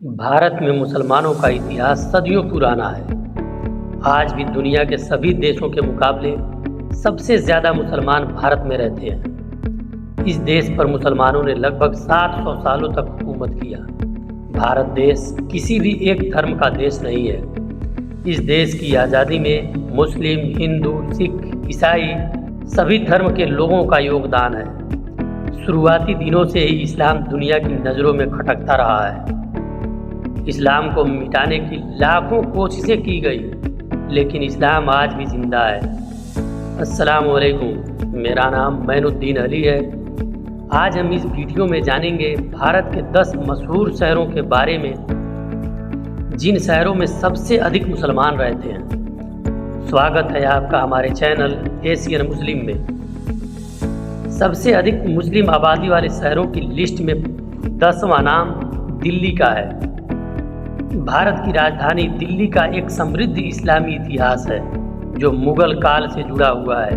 भारत में मुसलमानों का इतिहास सदियों पुराना है। आज भी दुनिया के सभी देशों के मुकाबले सबसे ज़्यादा मुसलमान भारत में रहते हैं। इस देश पर मुसलमानों ने लगभग 700 सालों तक हुकूमत किया। भारत देश किसी भी एक धर्म का देश नहीं है। इस देश की आज़ादी में मुस्लिम, हिंदू, सिख, ईसाई सभी धर्म के लोगों का योगदान है। शुरुआती दिनों से ही इस्लाम दुनिया की नज़रों में खटकता रहा है। इस्लाम को मिटाने की लाखों कोशिशें की गई, लेकिन इस्लाम आज भी जिंदा है। अस्सलाम वालेकुम, मेरा नाम मैनुद्दीन अली है। आज हम इस वीडियो में जानेंगे भारत के 10 मशहूर शहरों के बारे में, जिन शहरों में सबसे अधिक मुसलमान रहते हैं। स्वागत है आपका हमारे चैनल एशियन मुस्लिम में। सबसे अधिक मुस्लिम आबादी वाले शहरों की लिस्ट में 10वां नाम दिल्ली का है। भारत की राजधानी दिल्ली का एक समृद्ध इस्लामी इतिहास है, जो मुगल काल से जुड़ा हुआ है।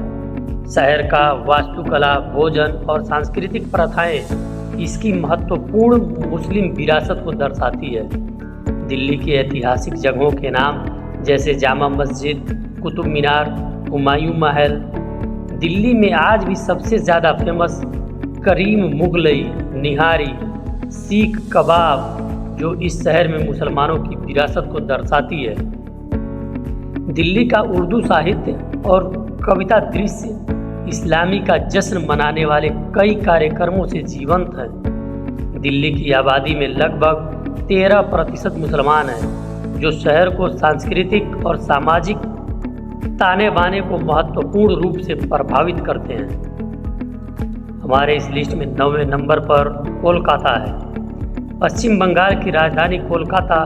शहर का वास्तुकला, भोजन और सांस्कृतिक प्रथाएं इसकी महत्वपूर्ण मुस्लिम विरासत को दर्शाती है। दिल्ली के ऐतिहासिक जगहों के नाम जैसे जामा मस्जिद, कुतुब मीनार, हुमायूं महल। दिल्ली में आज भी सबसे ज़्यादा फेमस करीम मुगलई, निहारी, सीख कबाब, जो इस शहर में मुसलमानों की विरासत को दर्शाती है। दिल्ली का उर्दू साहित्य और कविता दृश्य इस्लामी का जश्न मनाने वाले कई कार्यक्रमों से जीवंत है। दिल्ली की आबादी में लगभग 13% मुसलमान हैं, जो शहर को सांस्कृतिक और सामाजिक ताने बाने को महत्वपूर्ण रूप से प्रभावित करते हैं। हमारे इस लिस्ट में 9वें नंबर पर कोलकाता है। पश्चिम बंगाल की राजधानी कोलकाता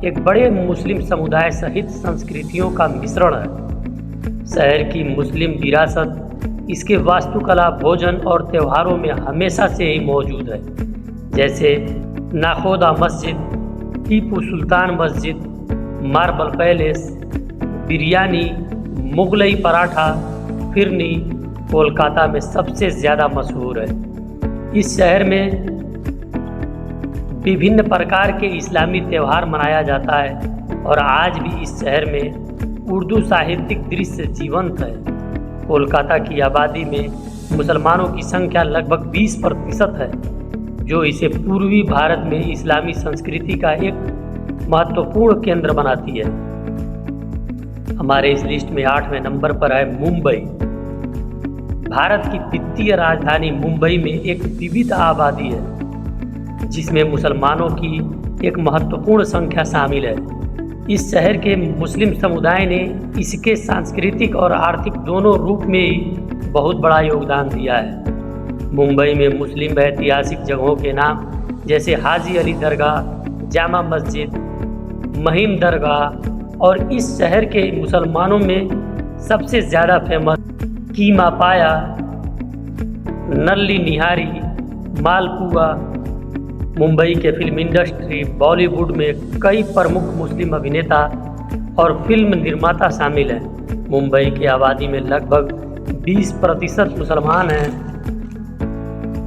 एक बड़े मुस्लिम समुदाय सहित संस्कृतियों का मिश्रण है। शहर की मुस्लिम विरासत इसके वास्तुकला, भोजन और त्योहारों में हमेशा से ही मौजूद है, जैसे नाखोदा मस्जिद, टीपू सुल्तान मस्जिद, मार्बल पैलेस, बिरयानी, मुगलई पराठा, फिरनी कोलकाता में सबसे ज़्यादा मशहूर है। इस शहर में विभिन्न प्रकार के इस्लामी त्यौहार मनाया जाता है और आज भी इस शहर में उर्दू साहित्यिक दृश्य जीवंत है। कोलकाता की आबादी में मुसलमानों की संख्या लगभग 20% है, जो इसे पूर्वी भारत में इस्लामी संस्कृति का एक महत्वपूर्ण केंद्र बनाती है। हमारे इस लिस्ट में 8वें नंबर पर है मुंबई। भारत की वित्तीय राजधानी मुंबई में एक विविध आबादी है, जिसमें मुसलमानों की एक महत्वपूर्ण संख्या शामिल है। इस शहर के मुस्लिम समुदाय ने इसके सांस्कृतिक और आर्थिक दोनों रूप में ही बहुत बड़ा योगदान दिया है। मुंबई में मुस्लिम ऐतिहासिक जगहों के नाम जैसे हाजी अली दरगाह, जामा मस्जिद, महिम दरगाह, और इस शहर के मुसलमानों में सबसे ज़्यादा फेमस कीमा पाया, नल्ली निहारी, मालपुआ। मुंबई के फिल्म इंडस्ट्री, बॉलीवुड में कई प्रमुख मुस्लिम अभिनेता और फिल्म निर्माता शामिल हैं। मुंबई की आबादी में लगभग 20% मुसलमान हैं,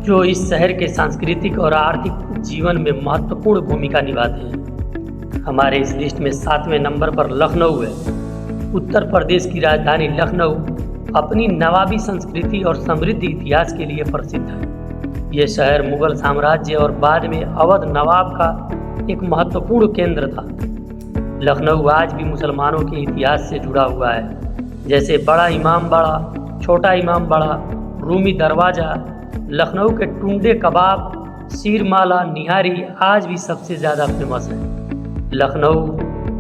जो इस शहर के सांस्कृतिक और आर्थिक जीवन में महत्वपूर्ण भूमिका निभाते हैं। हमारे इस लिस्ट में 7वें नंबर पर लखनऊ है। उत्तर प्रदेश की राजधानी लखनऊ अपनी नवाबी संस्कृति और समृद्ध इतिहास के लिए प्रसिद्ध है। ये शहर मुगल साम्राज्य और बाद में अवध नवाब का एक महत्वपूर्ण केंद्र था। लखनऊ आज भी मुसलमानों के इतिहास से जुड़ा हुआ है, जैसे बड़ा इमाम बाड़ा, छोटा इमाम बाड़ा, रूमी दरवाज़ा। लखनऊ के टुंडे कबाब, शीरमाला, निहारी आज भी सबसे ज़्यादा फेमस है। लखनऊ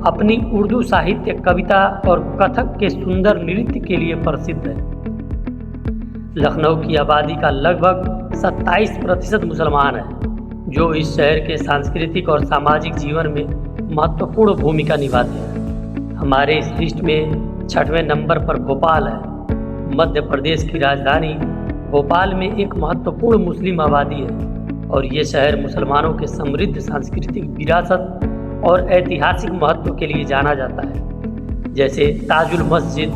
अपनी उर्दू साहित्य, कविता और कथक के सुंदर नृत्य के लिए प्रसिद्ध है। लखनऊ की आबादी का लगभग 27% मुसलमान है, जो इस शहर के सांस्कृतिक और सामाजिक जीवन में महत्वपूर्ण भूमिका निभाते हैं। हमारे इस लिस्ट में 6वें नंबर पर भोपाल है। मध्य प्रदेश की राजधानी भोपाल में एक महत्वपूर्ण मुस्लिम आबादी है और ये शहर मुसलमानों के समृद्ध सांस्कृतिक विरासत और ऐतिहासिक महत्व के लिए जाना जाता है, जैसे ताजुल मस्जिद,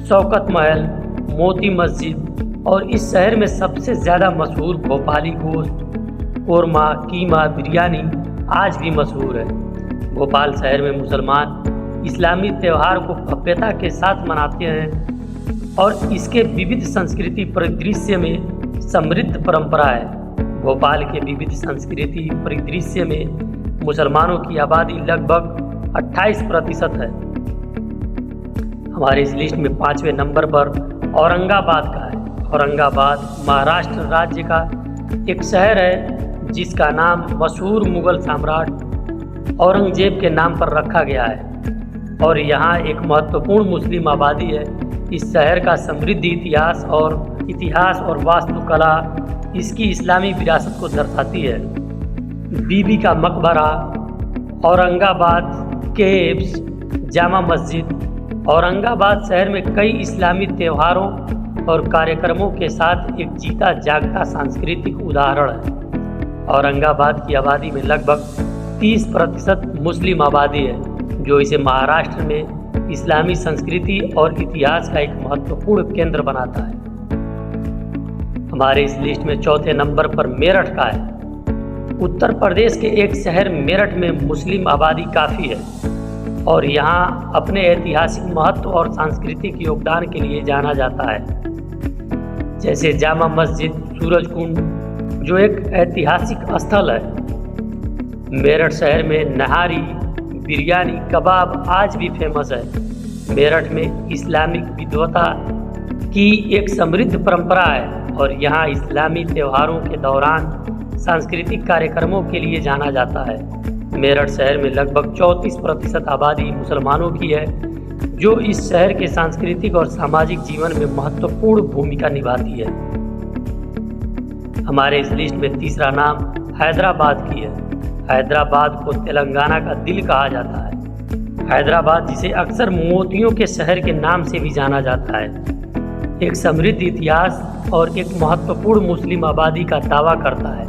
शौकत महल, मोती मस्जिद। और इस शहर में सबसे ज़्यादा मशहूर भोपाली गोश्त, कोरमा, कीमा, बिरयानी आज भी मशहूर है। भोपाल शहर में मुसलमान इस्लामी त्यौहार को भव्यता के साथ मनाते हैं और इसके विविध संस्कृति परिदृश्य में समृद्ध परंपरा है। भोपाल के विविध संस्कृति परिदृश्य में मुसलमानों की आबादी लगभग 28% है। हमारे इस लिस्ट में 5वें नंबर पर औरंगाबाद का है। औरंगाबाद महाराष्ट्र राज्य का एक शहर है जिसका नाम मशहूर मुगल सम्राट औरंगजेब के नाम पर रखा गया है और यहाँ एक महत्वपूर्ण मुस्लिम आबादी है। इस शहर का समृद्ध इतिहास और वास्तुकला इसकी इस्लामी विरासत को दर्शाती है। बीबी का मकबरा, औरंगाबाद केव्स, जामा मस्जिद। औरंगाबाद शहर में कई इस्लामी त्योहारों और कार्यक्रमों के साथ एक जीता जागता सांस्कृतिक उदाहरण है। औरंगाबाद की आबादी में लगभग 30% मुस्लिम आबादी है, जो इसे महाराष्ट्र में इस्लामी संस्कृति और इतिहास का एक महत्वपूर्ण केंद्र बनाता है। हमारे इस लिस्ट में चौथे नंबर पर मेरठ का है। उत्तर प्रदेश के एक शहर मेरठ में मुस्लिम आबादी काफ़ी है और यहाँ अपने ऐतिहासिक महत्व और सांस्कृतिक योगदान के लिए जाना जाता है, जैसे जामा मस्जिद, सूरज कुंड, जो एक ऐतिहासिक स्थल है। मेरठ शहर में नहारी, बिरयानी, कबाब आज भी फेमस है। मेरठ में इस्लामिक विद्वता की एक समृद्ध परंपरा है और यहाँ इस्लामी त्योहारों के दौरान सांस्कृतिक कार्यक्रमों के लिए जाना जाता है। मेरठ शहर में लगभग 34% आबादी मुसलमानों की है, जो इस शहर के सांस्कृतिक और सामाजिक जीवन में महत्वपूर्ण भूमिका निभाती है। हमारे इस लिस्ट में तीसरा नाम हैदराबाद की है। हैदराबाद को तेलंगाना का दिल कहा जाता है। हैदराबाद, जिसे अक्सर मोतियों के शहर के नाम से भी जाना जाता है, एक समृद्ध इतिहास और एक महत्वपूर्ण मुस्लिम आबादी का दावा करता है।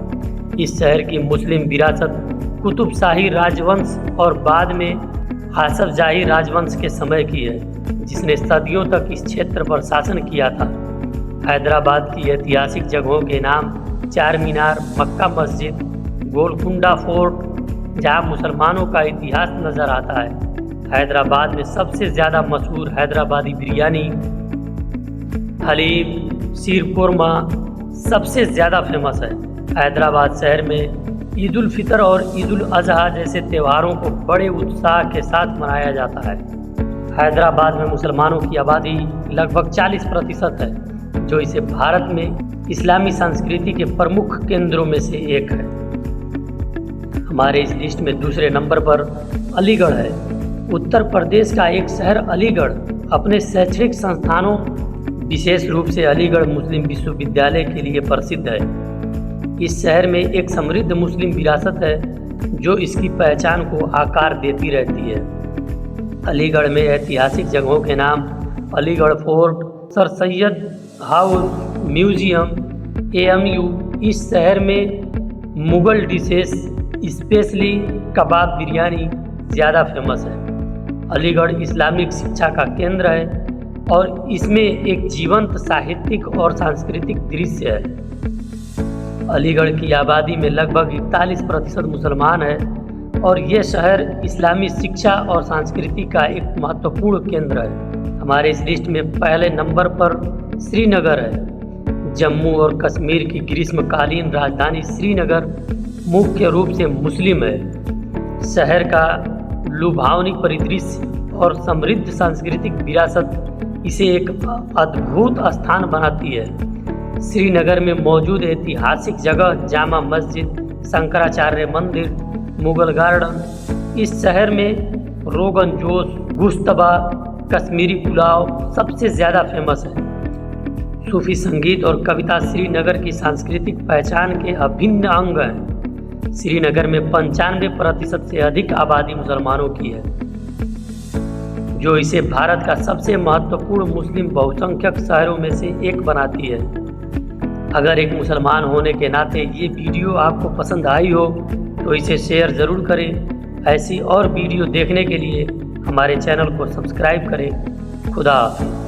इस शहर की मुस्लिम विरासत कुतुब शाही राजवंश और बाद में आसफ जाही राजवंश के समय की है, जिसने सदियों तक इस क्षेत्र पर शासन किया था। हैदराबाद की ऐतिहासिक जगहों के नाम चार मीनार, मक्का मस्जिद, गोलकुंडा फोर्ट, जहाँ मुसलमानों का इतिहास नजर आता है। हैदराबाद में सबसे ज़्यादा मशहूर हैदराबादी बिरयानी, हलीम, शीरकुरमा सबसे ज़्यादा फेमस है। हैदराबाद शहर में ईद उल फितर और ईद उल अजहा जैसे त्योहारों को बड़े उत्साह के साथ मनाया जाता है। हैदराबाद में मुसलमानों की आबादी लगभग 40% है, जो इसे भारत में इस्लामी संस्कृति के प्रमुख केंद्रों में से एक है। हमारे इस लिस्ट में दूसरे नंबर पर अलीगढ़ है। उत्तर प्रदेश का एक शहर अलीगढ़ अपने शैक्षणिक संस्थानों, विशेष रूप से अलीगढ़ मुस्लिम विश्वविद्यालय के लिए प्रसिद्ध है। इस शहर में एक समृद्ध मुस्लिम विरासत है, जो इसकी पहचान को आकार देती रहती है। अलीगढ़ में ऐतिहासिक जगहों के नाम Aligarh fort, sir Syed house, museum, AMU। इस शहर में मुगल डिशेस, स्पेशली कबाब बिरयानी ज़्यादा फेमस है। अलीगढ़ इस्लामिक शिक्षा का केंद्र है और इसमें एक जीवंत साहित्यिक और सांस्कृतिक दृश्य है। अलीगढ़ की आबादी में लगभग 41% मुसलमान है और यह शहर इस्लामी शिक्षा और संस्कृति का एक महत्वपूर्ण केंद्र है। हमारे इस लिस्ट में पहले नंबर पर श्रीनगर है। जम्मू और कश्मीर की ग्रीष्मकालीन राजधानी श्रीनगर मुख्य रूप से मुस्लिम है। शहर का लुभावनी परिदृश्य और समृद्ध सांस्कृतिक विरासत इसे एक अद्भुत स्थान बनाती है। श्रीनगर में मौजूद ऐतिहासिक जगह जामा मस्जिद, शंकराचार्य मंदिर, मुगल गार्डन, इस शहर में रोगन जोश, गुश्तबा, कश्मीरी पुलाव सबसे ज़्यादा फेमस है। सूफी संगीत और कविता श्रीनगर की सांस्कृतिक पहचान के अभिन्न अंग हैं। श्रीनगर में 95% से अधिक आबादी मुसलमानों की है, जो इसे भारत का सबसे महत्वपूर्ण मुस्लिम बहुसंख्यक शहरों में से एक बनाती है। अगर एक मुसलमान होने के नाते ये वीडियो आपको पसंद आई हो तो इसे शेयर ज़रूर करें। ऐसी और वीडियो देखने के लिए हमारे चैनल को सब्सक्राइब करें। खुदा हाफिज़।